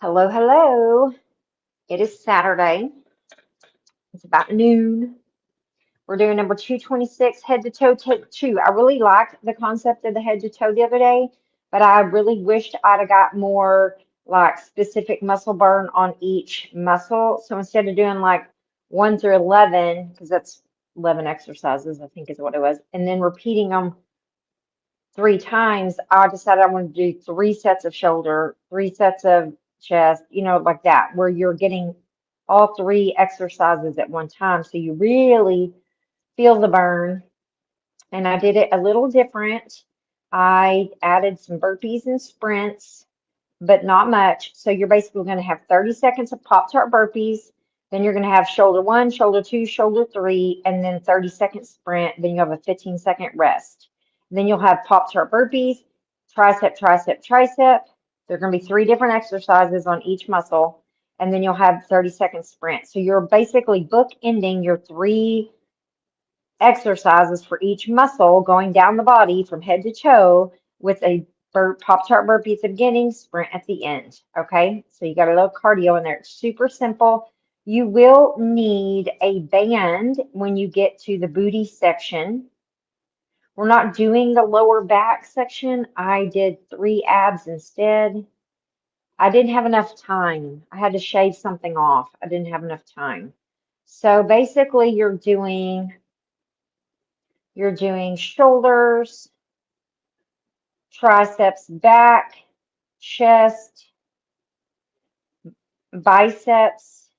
Hello, hello. It is Saturday. It's about noon. We're doing number 226, head to toe, take two. I really liked the concept of the head to toe the other day, but I really wished I'd have got more like specific muscle burn on each muscle. So instead of doing like 1 through 11, because that's 11 exercises, I think is what it was, and then repeating them 3 times, I decided I want to do 3 sets of shoulder, 3 sets of chest, like that, where you're getting all 3 exercises at one time. So you really feel the burn. And I did it a little different. I added some burpees and sprints, but not much. So you're basically going to have 30 seconds of Pop-Tart burpees. Then you're going to have shoulder one, shoulder two, shoulder three, and then 30-second sprint. Then you have a 15-second rest. Then you'll have Pop-Tart burpees, tricep, tricep, tricep. There are going to be 3 different exercises on each muscle. And then you'll have 30-second sprint. So you're basically bookending your 3 exercises for each muscle going down the body from head to toe with a Pop-Tart burpee at the beginning, sprint at the end. Okay, so you got a little cardio in there. It's super simple. You will need a band when you get to the booty section. We're not doing the lower back section. I did 3 abs instead. I didn't have enough time. I had to shave something off. I didn't have enough time. So basically you're doing shoulders, triceps, back, chest, biceps,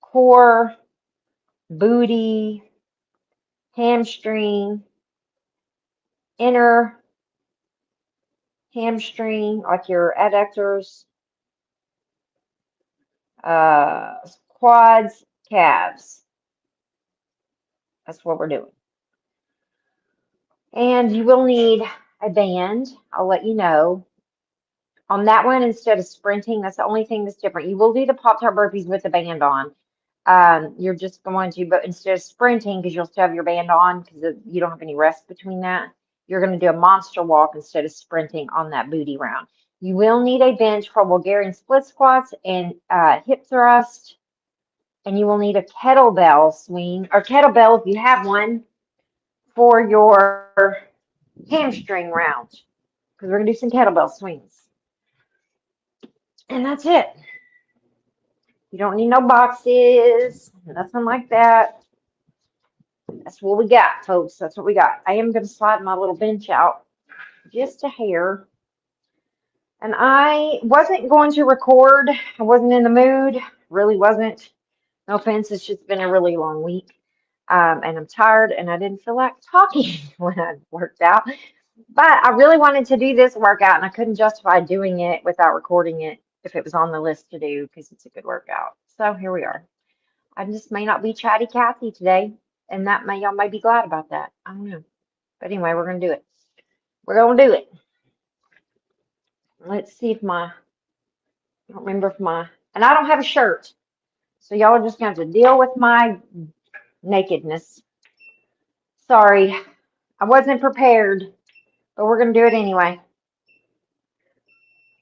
core, booty, hamstring, inner hamstring, like your adductors, uh, quads, calves. That's what we're doing. And you will need a band. I'll let you know. On that one, instead of sprinting, that's the only thing that's different. You will do the Pop-Tart burpees with the band on. You're just going to, but instead of sprinting, because you'll still have your band on, because you don't have any rest between that, you're going to do a monster walk instead of sprinting on that booty round. You will need a bench for Bulgarian split squats and hip thrust, and you will need a kettlebell swing, or kettlebell if you have one, for your hamstring round, because we're going to do some kettlebell swings. And that's it. You don't need no boxes, nothing like that. That's what we got, folks. That's what we got. I am going to slide my little bench out just a hair. And I wasn't going to record. I wasn't in the mood. Really wasn't. No offense. It's just been a really long week. And I'm tired and I didn't feel like talking when I worked out. But I really wanted to do this workout and I couldn't justify doing it without recording it if it was on the list to do because it's a good workout. So here we are. I just may not be chatty Cathy today, and that y'all may be glad about that. I don't know. But anyway, we're gonna do it. We're gonna do it. Let's see if I don't remember if and I don't have a shirt. So y'all are just gonna have to deal with my nakedness. Sorry. I wasn't prepared, but we're gonna do it anyway.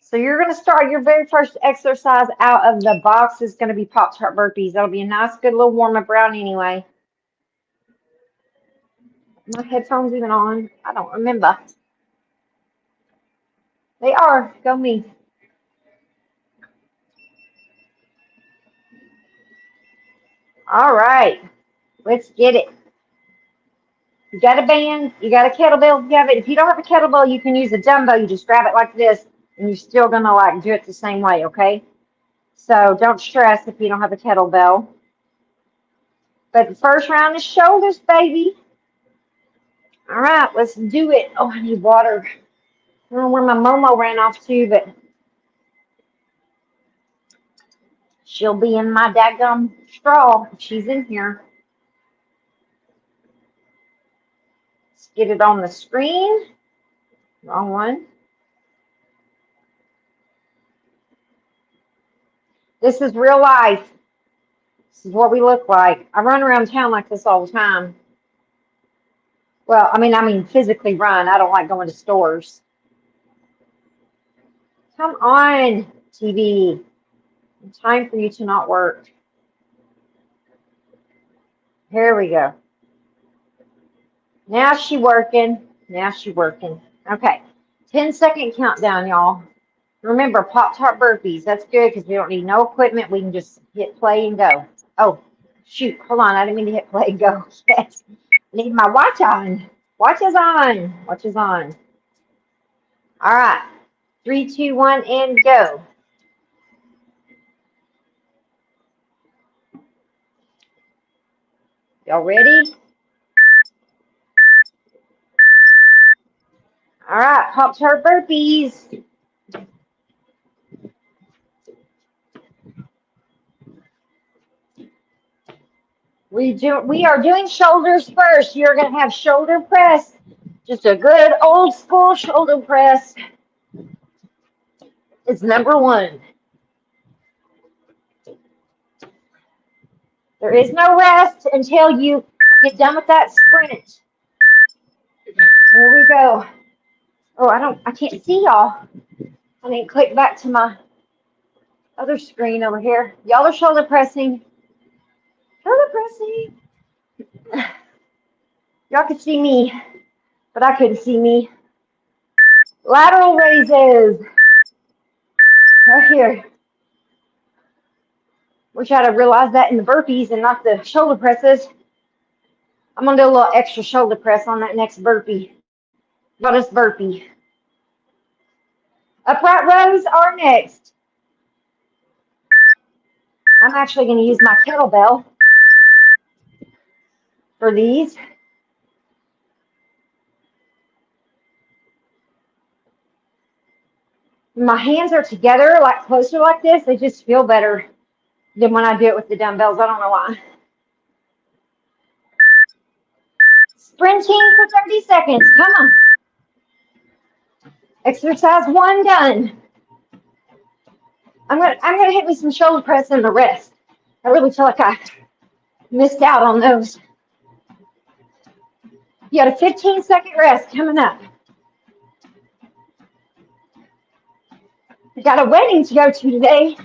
So you're gonna start your very first exercise out of the box is gonna be Pop-Tart burpees. That'll be a nice, good little warm up round anyway. My headphones even on? I don't remember. They are. Go me. All right. Let's get it. You got a band. You got a kettlebell. If you don't have a kettlebell, you can use a dumbbell. You just grab it like this, and you're still gonna like do it the same way. Okay. So don't stress if you don't have a kettlebell. But the first round is shoulders, baby. All right. Let's do it. Oh, I need water. I don't know where my Momo ran off to, but she'll be in my daggum straw if she's in here. Let's get it on the screen. Wrong one. This is real life. This is what we look like. I run around town like this all the time. Well, I mean physically run. I don't like going to stores. Come on. TV. Time for you to not work. Here we go. Now she working. Now she working. Okay. 10-second countdown, y'all. Remember, Pop-Tart burpees. That's good because we don't need no equipment. We can just hit play and go. Oh, shoot. Hold on. I didn't mean to hit play and go. Yes. I need my watch on. Watch is on. Watch is on. All right. 3, 2, 1, and go. Y'all ready? All right. Pop-Tart burpees. We are doing shoulders first. You're going to have shoulder press. Just a good old school shoulder press. It's number 1. There is no rest until you get done with that sprint. Here we go. Oh, I can't see y'all. I need to click back to my other screen over here. Y'all are shoulder pressing. Shoulder pressing. Y'all could see me, but I couldn't see me. Lateral raises. Right here. Wish I'd have realized that in the burpees and not the shoulder presses. I'm going to do a little extra shoulder press on that next burpee. Bonus burpee. Upright rows are next. I'm actually going to use my kettlebell for these. My hands are together, like closer like this. They just feel better than when I do it with the dumbbells. I don't know why. Sprinting for 30 seconds. Come on. Exercise 1 done. I'm gonna hit me some shoulder press and the rest. I really feel like I missed out on those. You got a 15-second rest coming up. I got a wedding to go to today.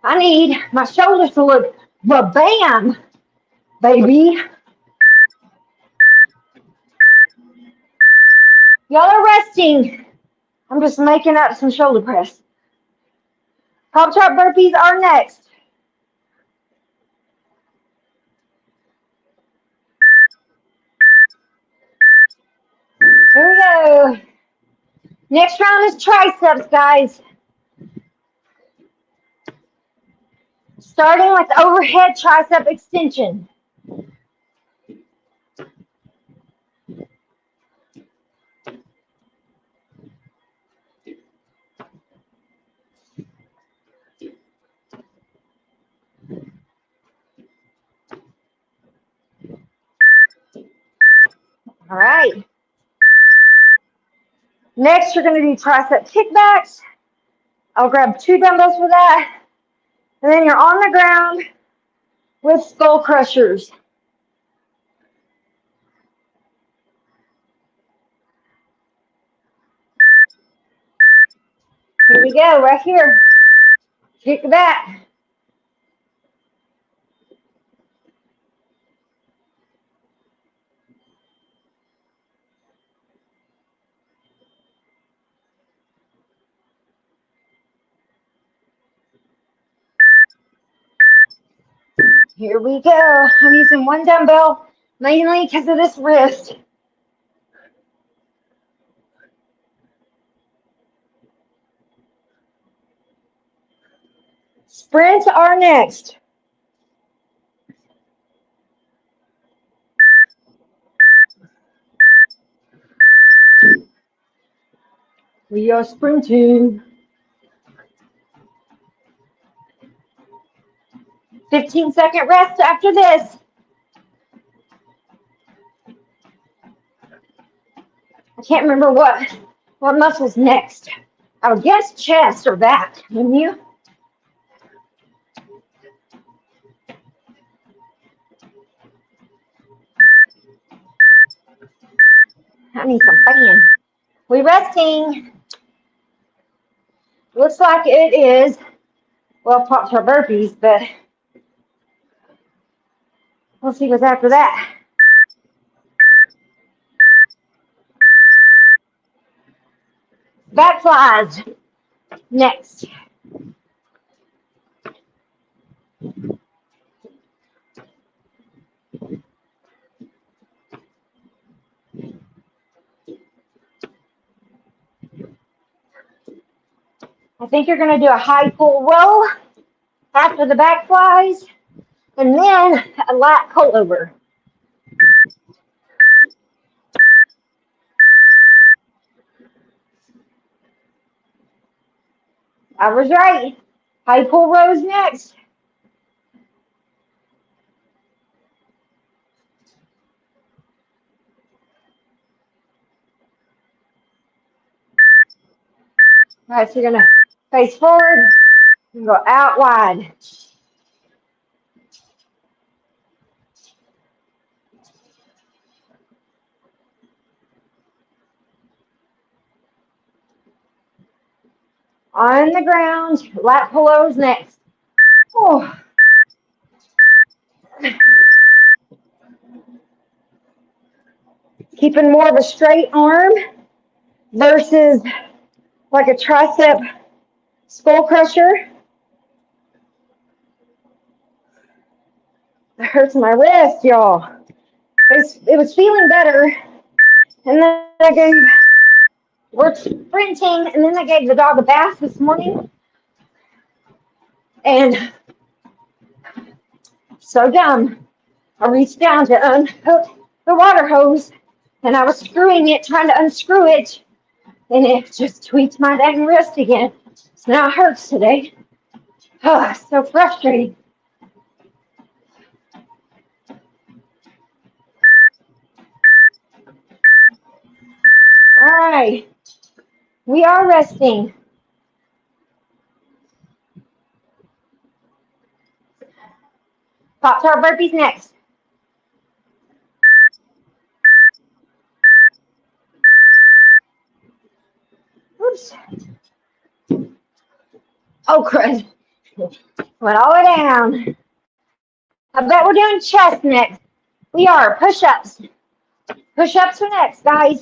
I need my shoulders to look ba-bam, baby. Y'all are resting. I'm just making up some shoulder press. Pop-Tart burpees are next. Here we go. Next round is triceps, guys. Starting with overhead tricep extension. All right. Next, you're going to do tricep kickbacks. I'll grab 2 dumbbells for that. And then you're on the ground with skull crushers. Here we go, right here. Kick that. Here we go. I'm using 1 dumbbell, mainly because of this wrist. Sprints are next. We are sprinting. 15-second rest after this. I can't remember what muscle's next. I would guess chest or back, wouldn't you? I need some fan. We resting. Looks like it is Well, Pop-Tart burpees, but we'll see what's after that. Back flies next. I think you're going to do a high pull row after the back flies, and then a lat pull over. I was right. High pull rows next. All right, so you're going to face forward and go out wide. On the ground, lat pullovers next. Oh. Keeping more of a straight arm versus like a tricep skull crusher. It hurts my wrist, y'all. It was feeling better, and then we're sprinting, and then I gave the dog a bath this morning, and so dumb. I reached down to unhook the water hose, and I was screwing it, trying to unscrew it, and it just tweaked my dang wrist again. So now it hurts today. Oh, so frustrating. All right, we are resting. Pop-Tart burpees next. Oops. Oh, crud. Went all the way down. I bet we're doing chest next. We are. Push-ups. Push-ups are next, guys.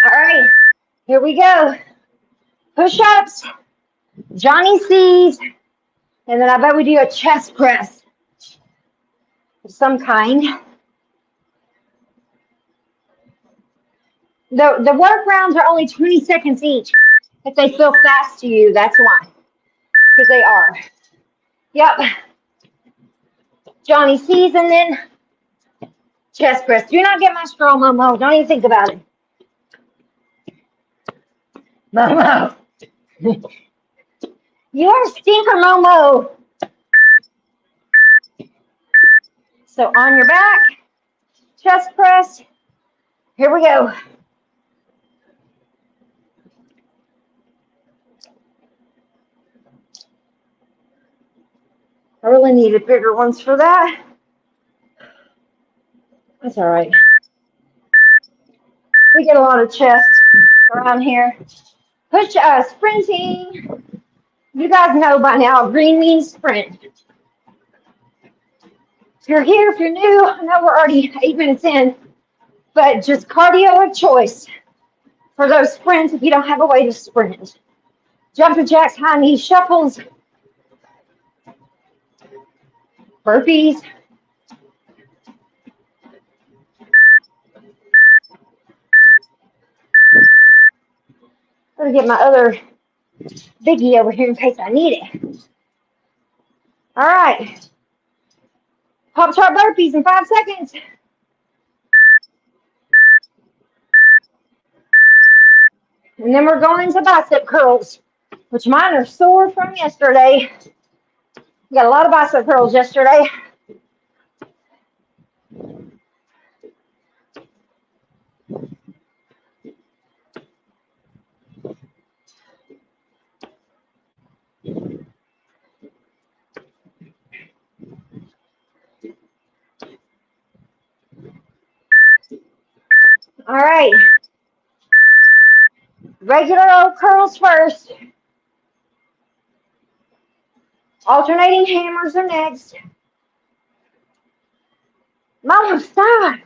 All right, here we go. Push-ups, Johnny C's, and then I bet we do a chest press of some kind. The work rounds are only 20 seconds each. If they feel fast to you, that's why, because they are. Yep, Johnny C's, and then chest press. Do not get my straw, Momo. Don't even think about it. Momo. You are a stinker, Momo. So on your back, chest press. Here we go. I really needed bigger ones for that. That's all right. We get a lot of chest around here. Push sprinting. You guys know by now, green means sprint. If you're here, if you're new, I know we're already 8 minutes in, but just cardio of choice for those sprints if you don't have a way to sprint. Jumping jacks, high knee shuffles, burpees. Let me get my other biggie over here in case I need it. All right. Pop-Tart burpees in 5 seconds. And then we're going to bicep curls, which mine are sore from yesterday. We got a lot of bicep curls yesterday. All right. Regular old curls first. Alternating hammers are next. Mama, stop.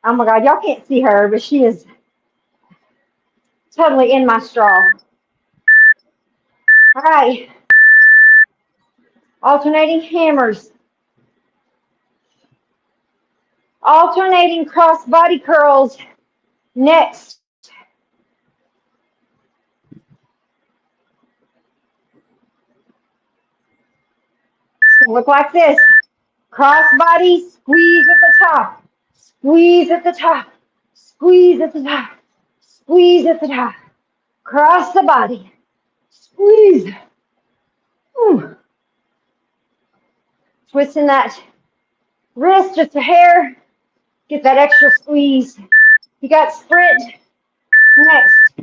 Oh my God, y'all can't see her, but she is totally in my straw. All right. Alternating hammers. Alternating cross body curls next. It's gonna look like this. Cross body, squeeze at the top. Squeeze at the top. Squeeze at the top. Squeeze at the top. Cross the body. Squeeze. Ooh. Twisting that wrist just a hair. Get that extra squeeze. You got sprint next.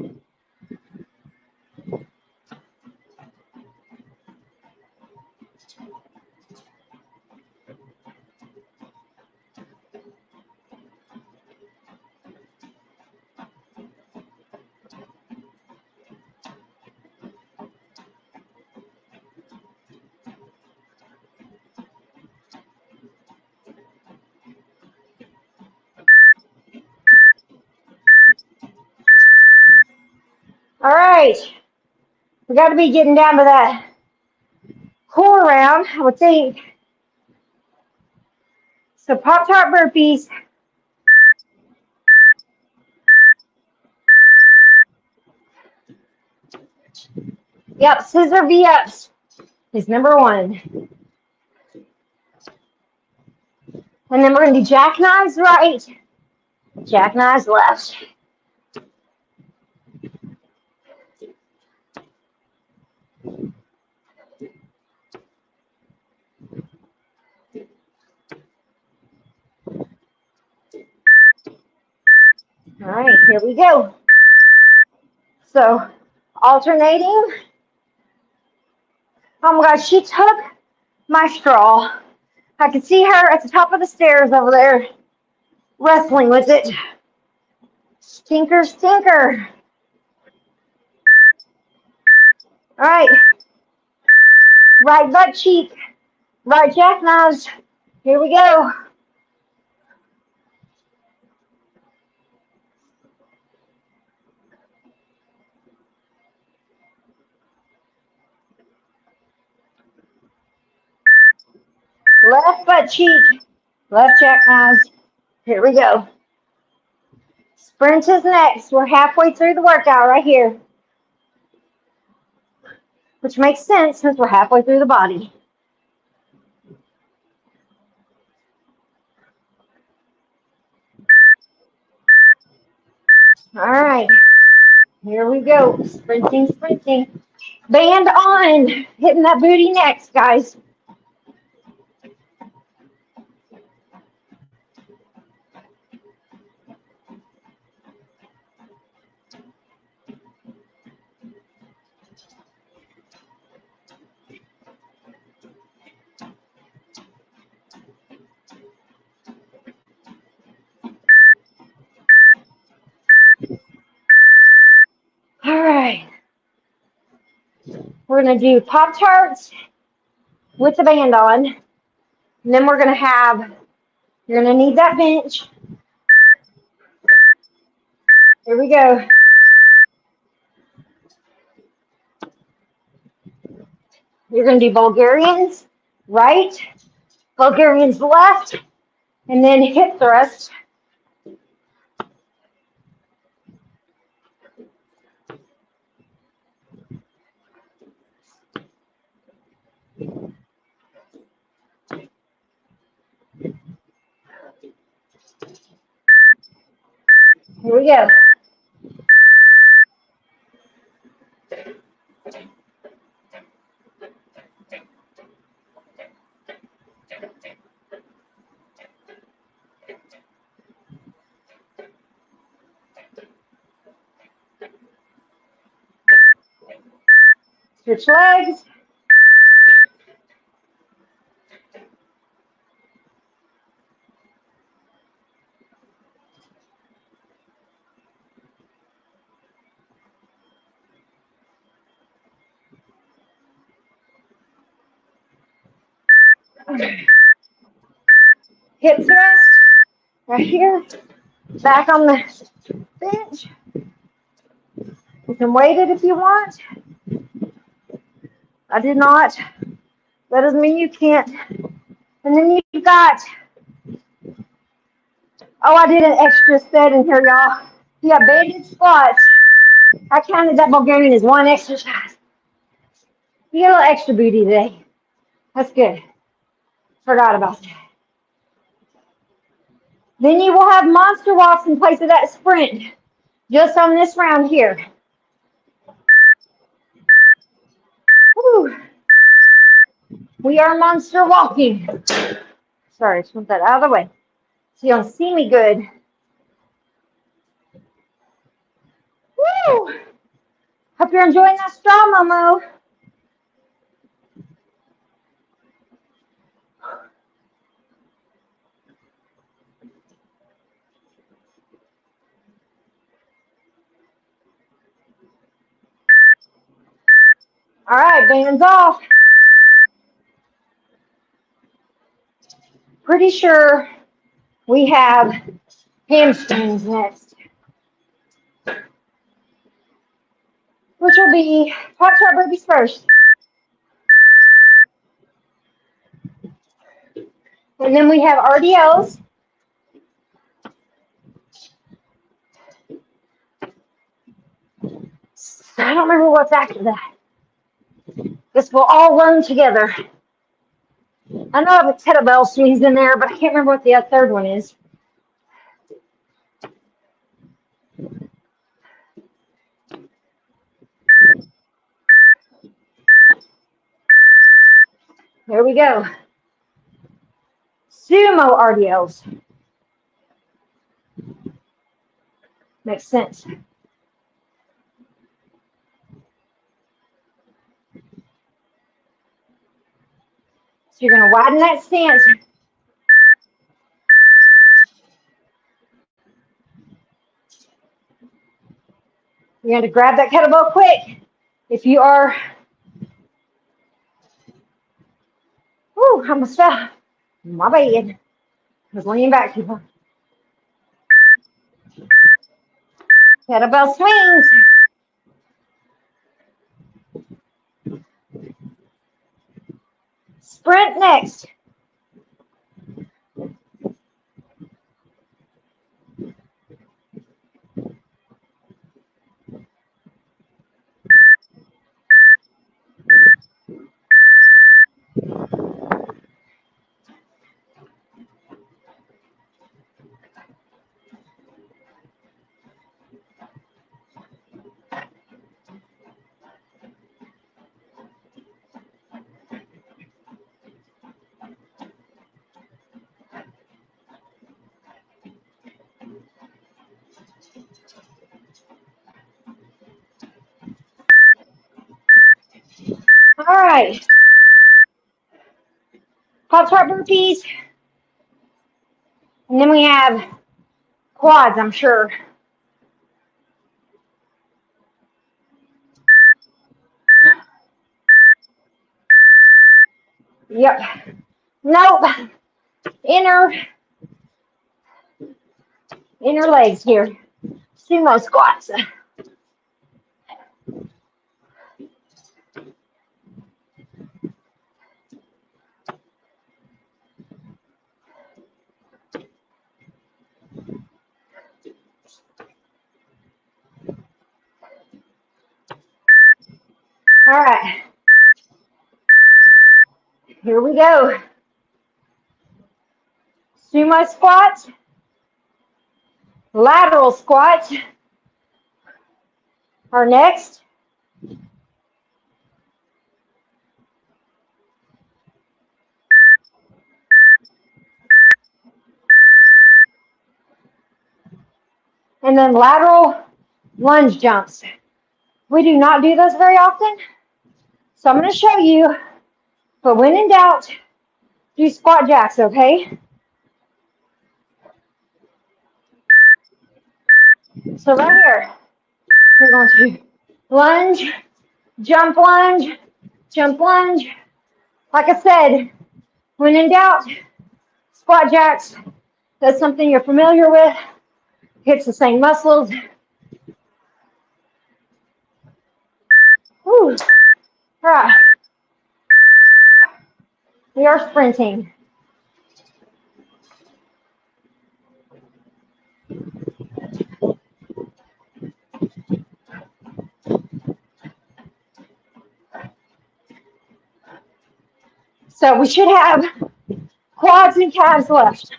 All right. We got to be getting down to that core round, I would think. So Pop-Tart burpees. Yep, scissor V-ups is number one. And then we're going to do jackknives right, jackknives left. All right, here we go. So alternating. Oh my gosh, she took my straw. I could see her at the top of the stairs over there wrestling with it. Stinker, stinker. All right, right butt cheek, right jackknives. Here we go. Left butt cheek, left jackknives. Here we go. Sprint is next. We're halfway through the workout right here, which makes sense since we're halfway through the body. All right, here we go. Sprinting, sprinting. Band on. Hitting that booty next, guys. All right. We're going to do Pop-Tarts with the band on. And then we're going to have, you're going to need that bench. Here we go. You're going to do Bulgarians right, Bulgarians left, and then hip thrust. Here we go. Switch legs. Hip thrust right here. Back on the bench. You can weight it if you want. I did not. That doesn't mean you can't. And then you've got, oh, I did an extra set in here, y'all. You got banded squats. I counted that Bulgarian as one exercise. You get a little extra booty today. That's good. Forgot about that. Then you will have monster walks in place of that sprint. Just on this round here. Whew. We are monster walking. Sorry, just want that out of the way so you don't see me good. Woo! Hope you're enjoying that straw, Momo. All right, bands off. Pretty sure we have hamstrings next, which will be pop-tart burpees first. And then we have RDLs. I don't remember what's after that. This will all run together. I know I have a kettlebell swings in there, but I can't remember what the third one is. There we go. Sumo RDLs. Makes sense. So you're going to widen that stance. You're going to grab that kettlebell quick. If you are, whoo, I almost fell. My bad. I was leaning back too far. Kettlebell swings. Sprint next. All right. Pop-tart burpees. And then we have quads, I'm sure. Yep. Nope. Inner legs here. Sumo squats. All right. Here we go. Sumo squats. Lateral squats are next. And then lateral lunge jumps. We do not do those very often. So I'm going to show you, but when in doubt, do squat jacks, okay? So right here, you're going to lunge, jump lunge, jump lunge. Like I said, When in doubt, squat jacks. That's something you're familiar with. Hits the same muscles. Whew. All right. We are sprinting. So we should have quads and calves left.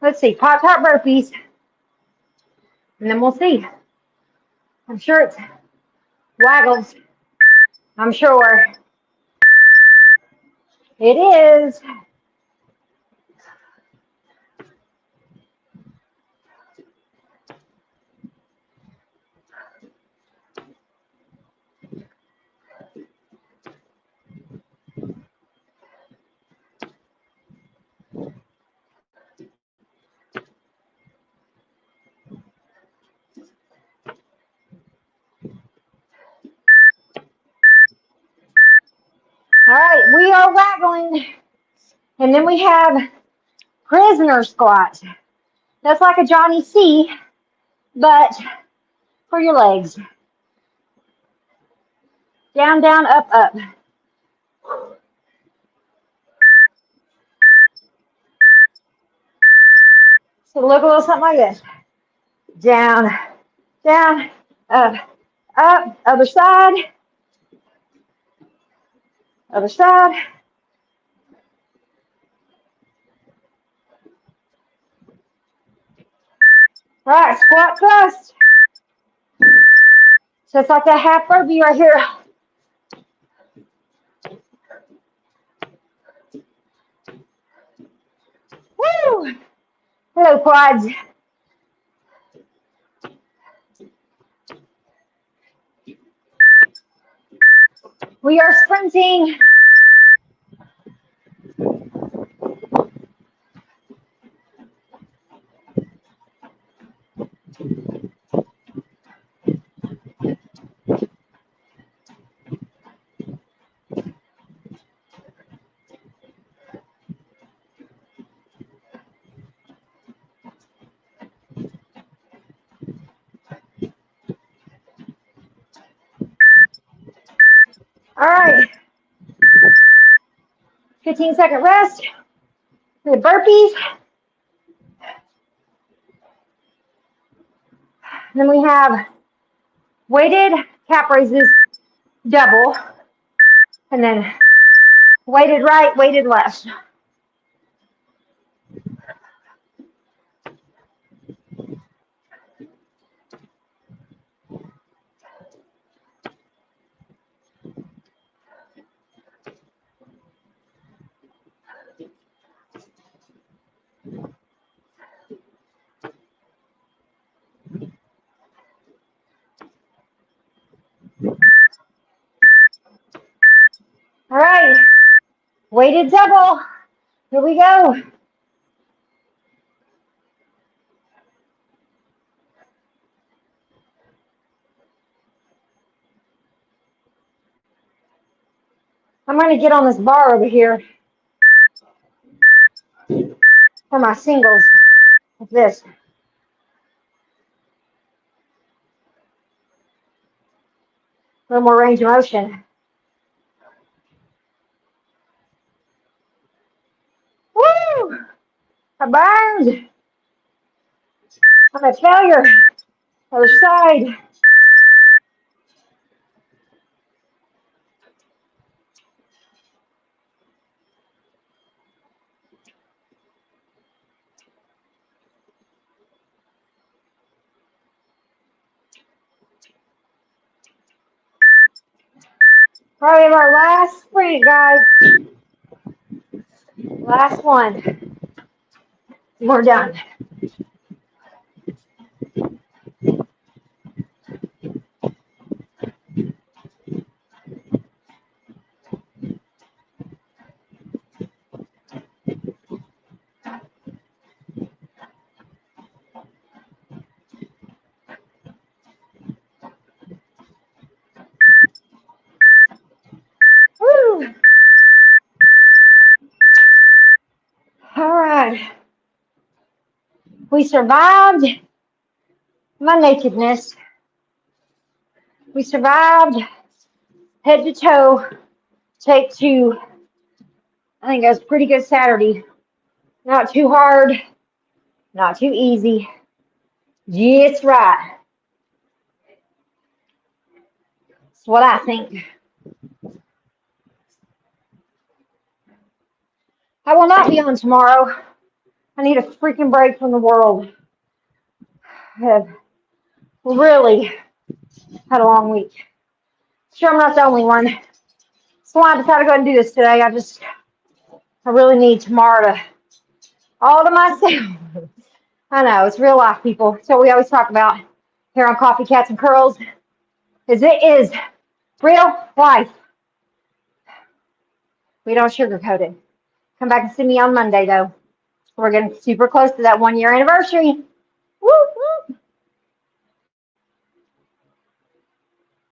Let's see, pop top burpees, and then we'll see. I'm sure it's waggles. I'm sure it is. All right, we are waggling. And then we have prisoner squat. That's like a Johnny C, but for your legs. Down, down, up, up. So look a little something like this. Down, down, up, up, other side, other side. All right, squat thrust. So it's like that half burpee right here. Woo! Hello, quads. We are sprinting. All right. 15-second rest. We have burpees. Then we have weighted calf raises, double. And then weighted right, weighted left. All right. Weighted double. Here we go. I'm going to get on this bar over here for my singles. Like this. A little more range of motion. Woo! I burned. I'm a failure. Other side. Probably our last sprint, guys. Last one. We're done. right. We survived my nakedness. We survived head to toe. Take two. I think it was a pretty good Saturday. Not too hard, not too easy. Just right. That's what I think. I will not be on tomorrow. I need a freaking break from the world. I have really had a long week. Sure, I'm not the only one. That's why I decided to go ahead and do this today. I really need tomorrow to all to myself. I know, it's real life, people. So we always talk about here on Coffee Cats and Curls, is it is real life. We don't sugarcoat it. Come back and see me on Monday, though. We're getting super close to that 1 year anniversary. Woo!